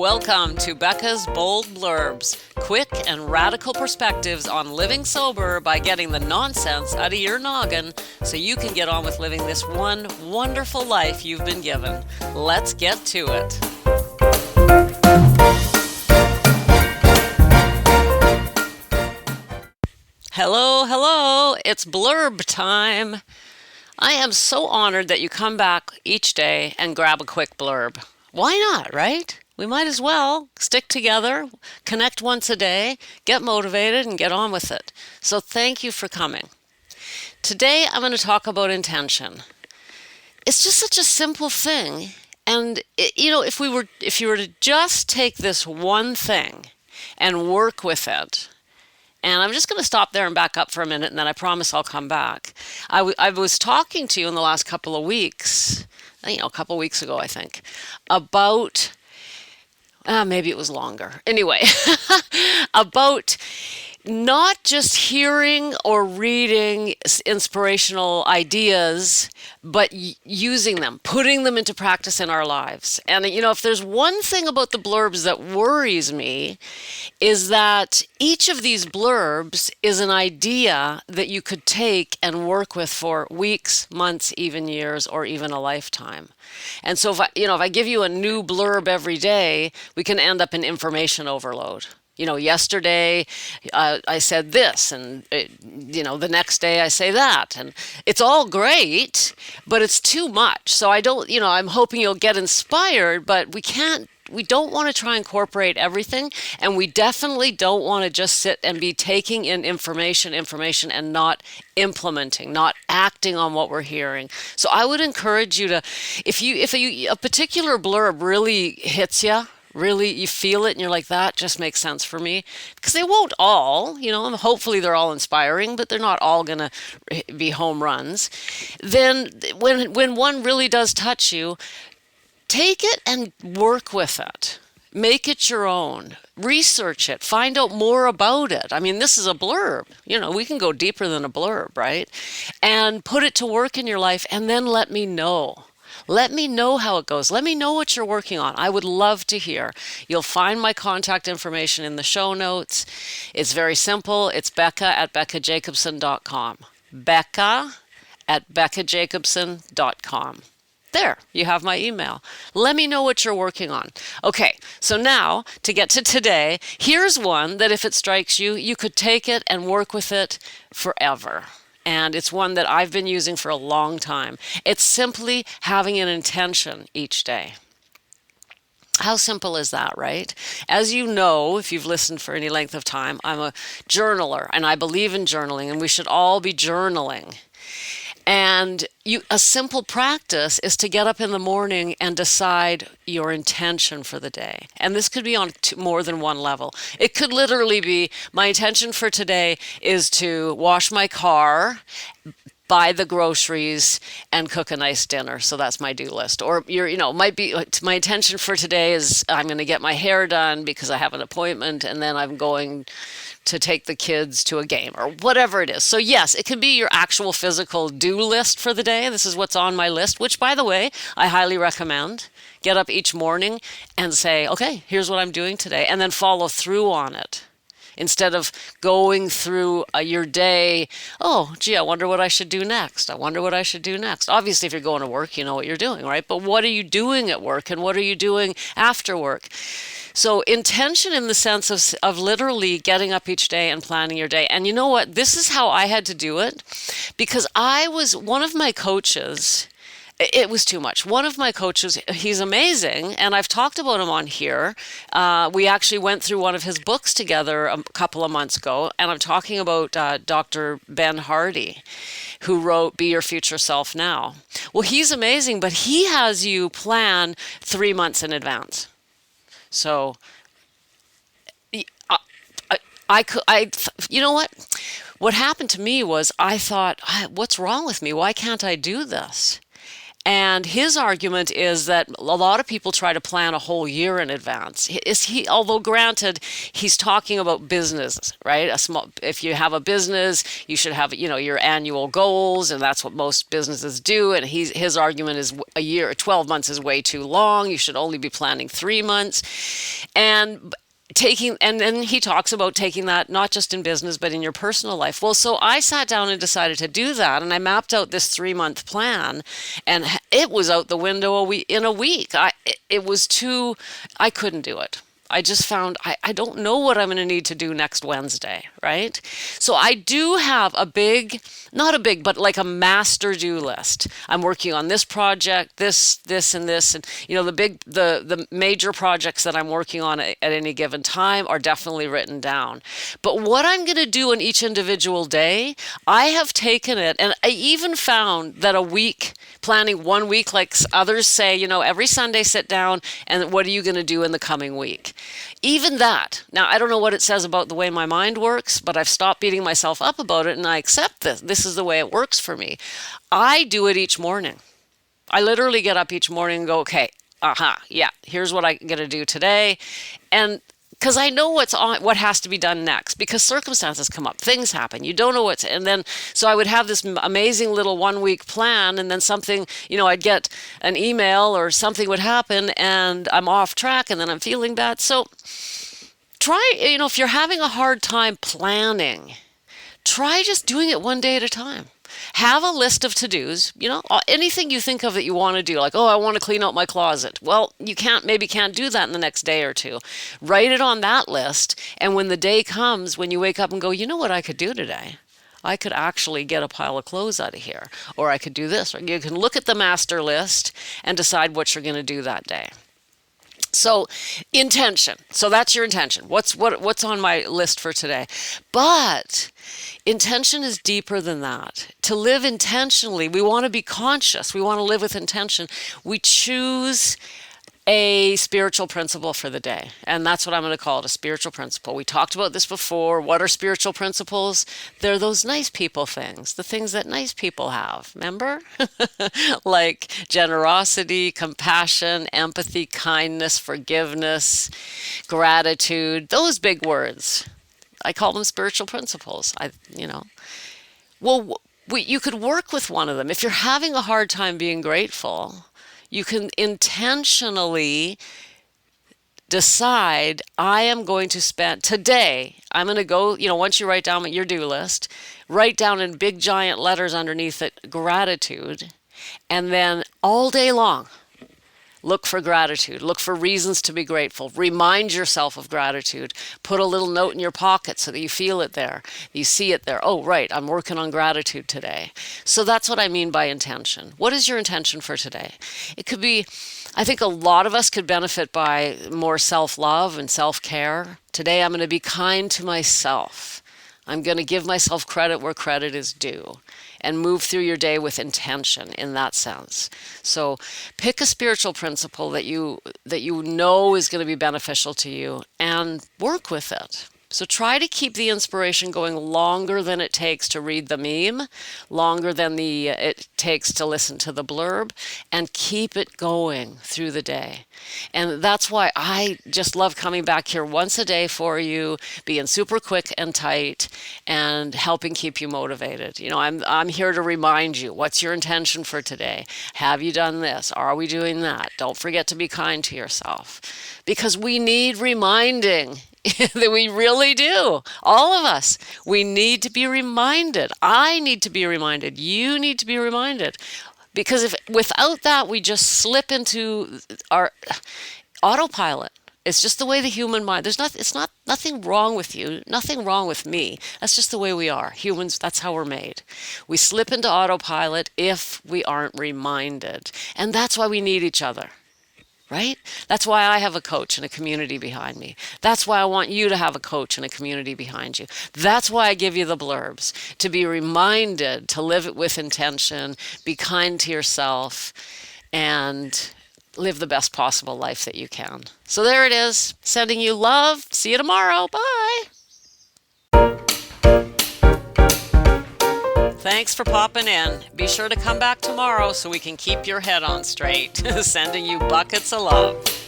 Welcome to Becca's Bold Blurbs, quick and radical perspectives on living sober by getting the nonsense out of your noggin so you can get on with living this one wonderful life you've been given. Let's get to it. Hello, it's blurb time. I am so honored that you come back each day and grab a quick blurb. Why not, right? We might as well stick together, connect once a day, get motivated, and get on with it. So thank you for coming. Today I'm going to talk about intention. It's just such a simple thing. And if you were to just take this one thing and work with it, and I'm just going to stop there and back up for a minute, and then I promise I'll come back. I was talking to you in the last couple of weeks, a couple of weeks ago, I think, about, maybe it was longer. Anyway, about not just hearing or reading inspirational ideas, but using them, putting them into practice in our lives. And, if there's one thing about the blurbs that worries me, is that each of these blurbs is an idea that you could take and work with for weeks, months, even years, or even a lifetime. And so if I give you a new blurb every day, we can end up in information overload. Yesterday I said this, and the next day I say that, and it's all great, but it's too much. So I'm hoping you'll get inspired, but we don't want to try and incorporate everything, and we definitely don't want to just sit and be taking in information and not implementing, not acting on what we're hearing. So I would encourage you to, if a particular blurb really hits you, really you feel it and you're like, that just makes sense for me, because they won't all, hopefully they're all inspiring, but they're not all going to be home runs. Then when one really does touch you, take it and work with it. Make it your own. Research it. Find out more about it. I mean, this is a blurb. We can go deeper than a blurb, right? And put it to work in your life, and then let me know. Let me know how it goes. Let me know what you're working on. I would love to hear. You'll find my contact information in the show notes. It's very simple. It's Becca@BeccaJacobson.com. Becca@BeccaJacobson.com. There, you have my email. Let me know what you're working on. Okay, so now to get to today, here's one that if it strikes you, you could take it and work with it forever. And it's one that I've been using for a long time. It's simply having an intention each day. How simple is that, right? As you know, if you've listened for any length of time, I'm a journaler, and I believe in journaling, and we should all be journaling. And a simple practice is to get up in the morning and decide your intention for the day. And this could be on more than one level. It could literally be, my intention for today is to wash my car, buy the groceries, and cook a nice dinner. So that's my do list. Or might be, my intention for today is I'm going to get my hair done because I have an appointment, and then I'm going to take the kids to a game, or whatever it is. So yes, it can be your actual physical do list for the day. This is what's on my list, which, by the way, I highly recommend. Get up each morning and say, okay, here's what I'm doing today, and then follow through on it. Instead of going through your day, oh, gee, I wonder what I should do next. Obviously, if you're going to work, you know what you're doing, right? But what are you doing at work, and what are you doing after work? So intention in the sense of literally getting up each day and planning your day. And you know what? This is how I had to do it, because one of my coaches, it was too much. One of my coaches, he's amazing, and I've talked about him on here. We actually went through one of his books together a couple of months ago, and I'm talking about Dr. Ben Hardy, who wrote Be Your Future Self Now. Well, he's amazing, but he has you plan 3 months in advance. So, you know what? What happened to me was I thought, what's wrong with me? Why can't I do this? And his argument is that a lot of people try to plan a whole year in advance. Although granted, he's talking about business, right? If you have a business, you should have, your annual goals, and that's what most businesses do. And his argument is a year, 12 months is way too long. You should only be planning 3 months. And then he talks about taking that not just in business but in your personal life. Well, so I sat down and decided to do that, and I mapped out this 3-month plan, and it was out the window in a week. I couldn't do it. I just found I don't know what I'm going to need to do next Wednesday, right? So I do have not a big, but like a master do list. I'm working on this project, this, and this, and the major projects that I'm working on at any given time are definitely written down. But what I'm going to do in each individual day, I have taken it, and I even found that planning 1 week, like others say, every Sunday sit down and what are you going to do in the coming week? Even that. Now, I don't know what it says about the way my mind works, but I've stopped beating myself up about it, and I accept this. This is the way it works for me. I do it each morning. I literally get up each morning and go, okay, yeah, here's what I'm going to do today. And because I know what has to be done next, because circumstances come up, things happen, you don't know so I would have this amazing little 1 week plan, and then something, I'd get an email or something would happen and I'm off track, and then I'm feeling bad. So try, if you're having a hard time planning, try just doing it one day at a time. Have a list of to-dos, anything you think of that you want to do, like, I want to clean out my closet. Well, you maybe can't do that in the next day or two. Write it on that list, and when the day comes, when you wake up and go, you know what I could do today? I could actually get a pile of clothes out of here, or I could do this. Or you can look at the master list and decide what you're going to do that day. So intention. So that's your intention. What's on my list for today? But intention is deeper than that. To live intentionally, we want to be conscious. We want to live with intention. We choose a spiritual principle for the day. And that's what I'm going to call it, a spiritual principle. We talked about this before. What are spiritual principles? They're those nice people things, the things that nice people have. Remember? Like generosity, compassion, empathy, kindness, forgiveness, gratitude, those big words. I call them spiritual principles. Well, you could work with one of them. If you're having a hard time being grateful, you can intentionally decide, I am going to spend today, I'm going to go, once you write down your do list, write down in big giant letters underneath it, gratitude, and then all day long, look for gratitude. Look for reasons to be grateful. Remind yourself of gratitude. Put a little note in your pocket so that you feel it there. You see it there. Oh, right, I'm working on gratitude today. So that's what I mean by intention. What is your intention for today? It could be, I think a lot of us could benefit by more self-love and self-care. Today I'm going to be kind to myself. I'm going to give myself credit where credit is due, and move through your day with intention in that sense. So pick a spiritual principle that you know is going to be beneficial to you and work with it. So try to keep the inspiration going longer than it takes to read the meme, longer than it takes to listen to the blurb, and keep it going through the day. And that's why I just love coming back here once a day for you, being super quick and tight, and helping keep you motivated. I'm here to remind you, what's your intention for today? Have you done this? Are we doing that? Don't forget to be kind to yourself, because we need reminding. That we really do. All of us. We need to be reminded. I need to be reminded. You need to be reminded. Because without that, we just slip into our autopilot. It's just the way the human mind. It's nothing wrong with you, nothing wrong with me. That's just the way we are. Humans, that's how we're made. We slip into autopilot if we aren't reminded. And that's why we need each other. Right? That's why I have a coach and a community behind me. That's why I want you to have a coach and a community behind you. That's why I give you the blurbs, to be reminded to live it with intention, be kind to yourself, and live the best possible life that you can. So there it is. Sending you love. See you tomorrow. Bye. Thanks. Thanks for popping in. Be sure to come back tomorrow so we can keep your head on straight. Sending you buckets of love.